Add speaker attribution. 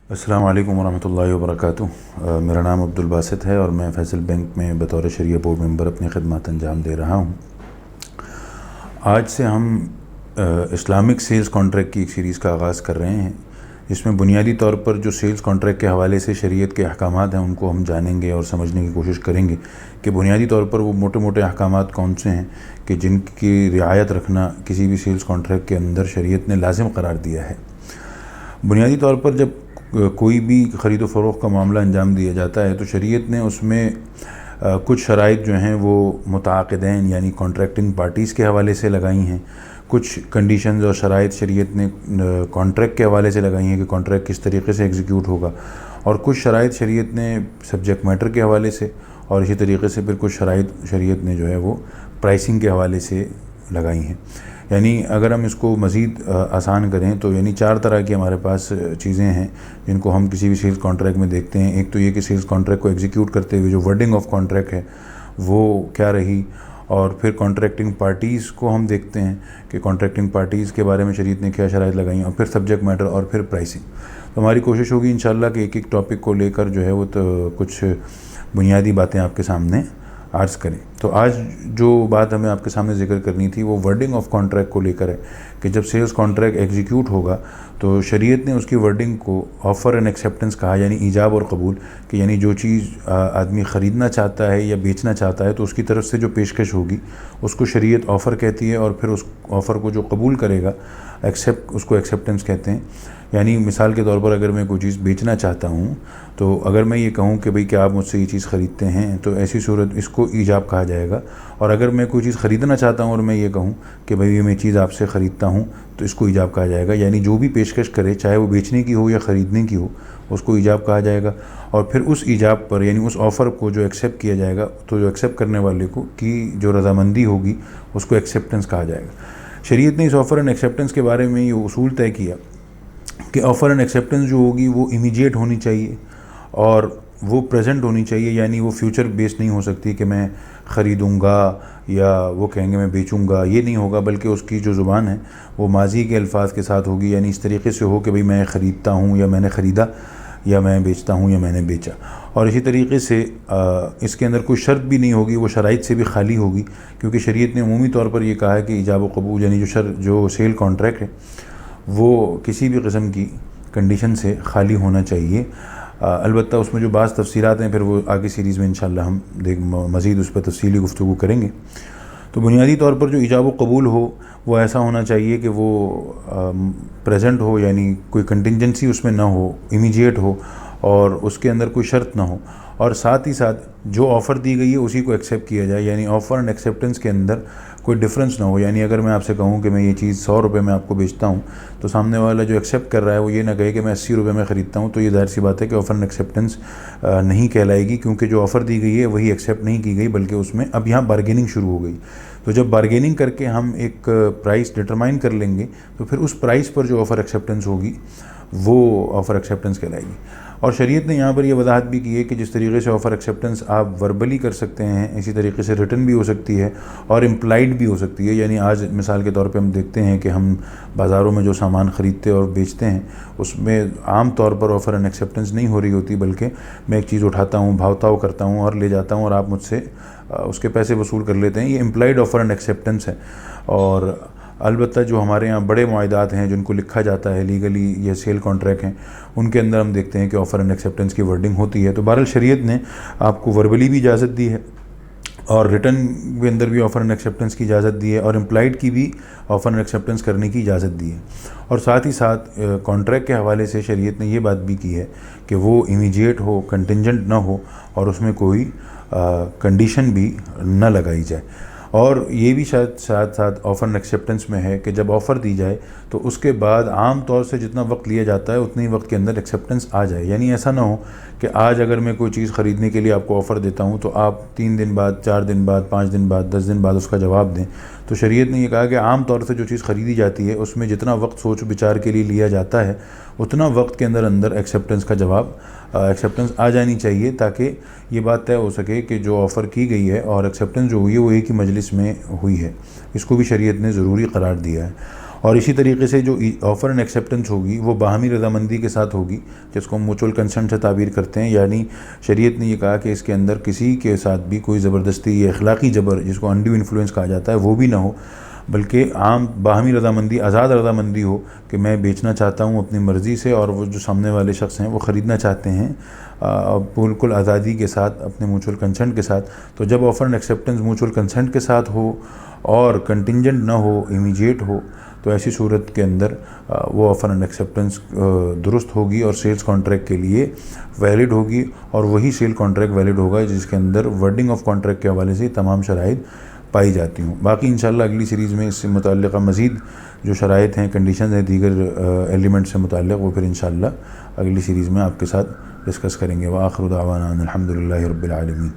Speaker 1: السلام علیکم ورحمۃ اللہ وبرکاتہ۔ میرا نام عبدالباسط ہے اور میں فیصل بینک میں بطور شریعہ بورڈ ممبر اپنی خدمات انجام دے رہا ہوں۔ آج سے ہم اسلامک سیلز کانٹریکٹ کی ایک سیریز کا آغاز کر رہے ہیں، جس میں بنیادی طور پر جو سیلز کانٹریکٹ کے حوالے سے شریعت کے احکامات ہیں ان کو ہم جانیں گے اور سمجھنے کی کوشش کریں گے کہ بنیادی طور پر وہ موٹے موٹے احکامات کون سے ہیں کہ جن کی رعایت رکھنا کسی بھی سیلز کانٹریکٹ کے اندر شریعت نے لازم قرار دیا ہے۔ بنیادی طور پر جب کوئی بھی خرید و فروخت کا معاملہ انجام دیا جاتا ہے تو شریعت نے اس میں کچھ شرائط جو ہیں وہ متعاقدین یعنی کانٹریکٹنگ پارٹیز کے حوالے سے لگائی ہیں، کچھ کنڈیشنز اور شرائط شریعت نے کانٹریکٹ کے حوالے سے لگائی ہیں کہ کانٹریکٹ کس طریقے سے ایگزیکیوٹ ہوگا، اور کچھ شرائط شریعت نے سبجیکٹ میٹر کے حوالے سے، اور اسی طریقے سے پھر کچھ شرائط شریعت نے جو ہے وہ پرائسنگ کے حوالے سے لگائی ہیں۔ یعنی اگر ہم اس کو مزید آسان کریں تو یعنی 4 طرح کی ہمارے پاس چیزیں ہیں جن کو ہم کسی بھی سیلز کانٹریکٹ میں دیکھتے ہیں۔ ایک تو یہ کہ سیلز کانٹریکٹ کو ایگزیکیوٹ کرتے ہوئے جو ورڈنگ آف کانٹریکٹ ہے وہ کیا رہی، اور پھر کانٹریکٹنگ پارٹیز کو ہم دیکھتے ہیں کہ کانٹریکٹنگ پارٹیز کے بارے میں شریعت نے کیا شرائط لگائی ہیں، اور پھر سبجیکٹ میٹر اور پھر پرائسنگ۔ تو ہماری کوشش ہوگی انشاءاللہ کہ ایک ایک ٹاپک کو لے کر جو ہے وہ تو کچھ بنیادی باتیں آپ کے سامنے عرض کریں۔ تو آج جو بات ہمیں آپ کے سامنے ذکر کرنی تھی وہ ورڈنگ آف کانٹریکٹ کو لے کر ہے کہ جب سیلز کانٹریکٹ ایگزیکیوٹ ہوگا تو شریعت نے اس کی ورڈنگ کو آفر اینڈ ایکسیپٹنس کہا، یعنی ایجاب اور قبول، کہ یعنی جو چیز آدمی خریدنا چاہتا ہے یا بیچنا چاہتا ہے تو اس کی طرف سے جو پیشکش ہوگی اس کو شریعت آفر کہتی ہے، اور پھر اس آفر کو جو قبول کرے گا اس کو ایکسیپٹنس کہتے ہیں۔ یعنی مثال کے طور پر اگر میں کوئی چیز بیچنا چاہتا ہوں تو اگر میں یہ کہوں کہ بھئی کیا آپ مجھ سے یہ چیز خریدتے ہیں تو ایسی صورت اس کو ایجاب کہا جائے گا، اور اگر میں کوئی چیز خریدنا چاہتا ہوں اور میں یہ کہوں کہ بھئی یہ میں چیز آپ سے خریدتا ہوں تو اس کو ایجاب کہا جائے گا۔ یعنی جو بھی پیشکش کرے چاہے وہ بیچنے کی ہو یا خریدنے کی ہو اس کو ایجاب کہا جائے گا، اور پھر اس ایجاب پر یعنی اس آفر کو جو ایکسیپٹ کیا جائے گا تو جو ایکسیپٹ کرنے والے کو کی جو رضامندی ہوگی اس کو ایکسیپٹنس کہا جائے گا۔ شریعت نے اس آفر اینڈ ایکسیپٹنس کے بارے میں یہ اصول طے کیا کہ آفر اینڈ ایکسیپٹنس جو ہوگی وہ امیجیٹ ہونی چاہیے اور وہ پریزنٹ ہونی چاہیے، یعنی وہ فیوچر بیس نہیں ہو سکتی کہ میں خریدوں گا یا وہ کہیں گے میں بیچوں گا، یہ نہیں ہوگا، بلکہ اس کی جو زبان ہے وہ ماضی کے الفاظ کے ساتھ ہوگی، یعنی اس طریقے سے ہو کہ بھئی میں خریدتا ہوں یا میں نے خریدا یا میں بیچتا ہوں یا میں نے بیچا، اور اسی طریقے سے اس کے اندر کوئی شرط بھی نہیں ہوگی، وہ شرائط سے بھی خالی ہوگی، کیونکہ شریعت نے عمومی طور پر یہ کہا ہے کہ ایجاب و قبول یعنی جو سیل کانٹریکٹ ہے وہ کسی بھی قسم کی کنڈیشن سے خالی ہونا چاہیے۔ البتہ اس میں جو بعض تفصیلات ہیں پھر وہ آگے سیریز میں انشاءاللہ ہم مزید اس پہ تفصیلی گفتگو کریں گے۔ تو بنیادی طور پر جو ایجاب و قبول ہو وہ ایسا ہونا چاہیے کہ وہ پریزنٹ ہو، یعنی کوئی کنٹینجنسی اس میں نہ ہو، امیجیٹ ہو، اور اس کے اندر کوئی شرط نہ ہو، اور ساتھ ہی ساتھ جو آفر دی گئی ہے اسی کو ایکسیپٹ کیا جائے، یعنی آفر اینڈ ایکسیپٹنس کے اندر کوئی ڈفرینس نہ ہو۔ یعنی اگر میں آپ سے کہوں کہ میں یہ چیز 100 روپے میں آپ کو بیچتا ہوں تو سامنے والا جو ایکسیپٹ کر رہا ہے وہ یہ نہ کہے کہ میں 80 روپے میں خریدتا ہوں، تو یہ ظاہر سی بات ہے کہ آفر اینڈ ایکسیپٹنس نہیں کہلائے گی، کیونکہ جو آفر دی گئی ہے وہی ایکسیپٹ نہیں کی گئی، بلکہ اس میں اب یہاں بارگیننگ شروع ہو گئی۔ تو جب بارگیننگ کر کے ہم ایک پرائس ڈٹرمائن کر لیں گے تو پھر اس پرائس پر جو آفر ایکسیپٹنس ہوگی وہ آفر ایکسیپٹنس کہلائے گی۔ اور شریعت نے یہاں پر یہ وضاحت بھی کی ہے کہ جس طریقے سے آفر ایکسیپٹنس آپ وربلی کر سکتے ہیں اسی طریقے سے ریٹن بھی ہو سکتی ہے اور امپلائڈ بھی ہو سکتی ہے۔ یعنی آج مثال کے طور پہ ہم دیکھتے ہیں کہ ہم بازاروں میں جو سامان خریدتے اور بیچتے ہیں اس میں عام طور پر آفر اینڈ ایکسیپٹنس نہیں ہو رہی ہوتی، بلکہ میں ایک چیز اٹھاتا ہوں، بھاؤ تاؤ کرتا ہوں اور لے جاتا ہوں اور آپ مجھ سے اس کے پیسے وصول کر لیتے ہیں۔ یہ امپلائڈ آفر اینڈ ایکسیپٹنس ہے۔ اور البتہ جو ہمارے ہاں بڑے معاہدات ہیں جن کو لکھا جاتا ہے لیگلی، یہ سیل کانٹریکٹ ہیں، ان کے اندر ہم دیکھتے ہیں کہ آفر اینڈ ایکسیپٹنس کی ورڈنگ ہوتی ہے۔ تو بہرحال شریعت نے آپ کو وربلی بھی اجازت دی ہے اور ریٹن کے اندر بھی آفر اینڈ ایکسیپٹنس کی اجازت دی ہے، اور امپلائڈ کی بھی آفر اینڈ ایکسیپٹنس کرنے کی اجازت دی ہے۔ اور ساتھ ہی ساتھ کانٹریکٹ کے حوالے سے شریعت نے یہ بات بھی کی ہے کہ وہ امیجیٹ ہو، کنٹینجنٹ نہ ہو، اور اس میں کوئی کنڈیشن بھی نہ لگائی جائے۔ اور یہ بھی شاید ساتھ آفر اینڈ ایکسیپٹنس میں ہے کہ جب آفر دی جائے تو اس کے بعد عام طور سے جتنا وقت لیا جاتا ہے اتنے ہی وقت کے اندر ایکسیپٹنس آ جائے۔ یعنی ایسا نہ ہو کہ آج اگر میں کوئی چیز خریدنے کے لیے آپ کو آفر دیتا ہوں تو آپ 3 دن بعد، 4 دن بعد، 5 دن بعد، 10 دن بعد اس کا جواب دیں۔ تو شریعت نے یہ کہا کہ عام طور سے جو چیز خریدی جاتی ہے اس میں جتنا وقت سوچ بچار کے لیے لیا جاتا ہے اتنا وقت کے اندر ایکسیپٹنس کا جواب ایکسیپٹنس آ جانی چاہیے، تاکہ یہ بات طے ہو سکے کہ جو آفر کی گئی ہے اور ایکسیپٹنس جو ہوئی ہے وہ ایک ہی مجلس میں ہوئی ہے۔ اس کو بھی شریعت نے ضروری قرار دیا ہے۔ اور اسی طریقے سے جو آفر اینڈ ایکسیپٹنس ہوگی وہ باہمی رضامندی کے ساتھ ہوگی، جس کو ہم میوچول کنسنٹ سے تعبیر کرتے ہیں. یعنی شریعت نے یہ کہا کہ اس کے اندر کسی کے ساتھ بھی کوئی زبردستی یا اخلاقی جبر، جس کو انڈیو انفلوئنس کہا جاتا ہے، وہ بھی نہ ہو، بلکہ عام باہمی رضامندی، آزاد رضامندی ہو کہ میں بیچنا چاہتا ہوں اپنی مرضی سے، اور وہ جو سامنے والے شخص ہیں وہ خریدنا چاہتے ہیں بالکل آزادی کے ساتھ، اپنے میوچول کنسنٹ کے ساتھ. تو جب offer and acceptance mutual consent کے ساتھ ہو اور کنٹینجنٹ نہ ہو، امیجیٹ ہو، تو ایسی صورت کے اندر وہ آفر اینڈ ایکسیپٹنس درست ہوگی اور سیلز کانٹریکٹ کے لیے ویلڈ ہوگی، اور وہی سیل کانٹریکٹ ویلڈ ہوگا جس کے اندر ورڈنگ آف کانٹریکٹ کے حوالے سے تمام شرائط پائی جاتی ہوں. باقی انشاءاللہ اگلی سیریز میں اس سے متعلقہ مزید جو شرائط ہیں، کنڈیشنز ہیں دیگر ایلیمنٹ سے متعلق، وہ پھر انشاءاللہ اگلی سیریز میں آپ کے ساتھ ڈسکس کریں گے. وآخر دعوانا ان الحمد للہ رب العالمین.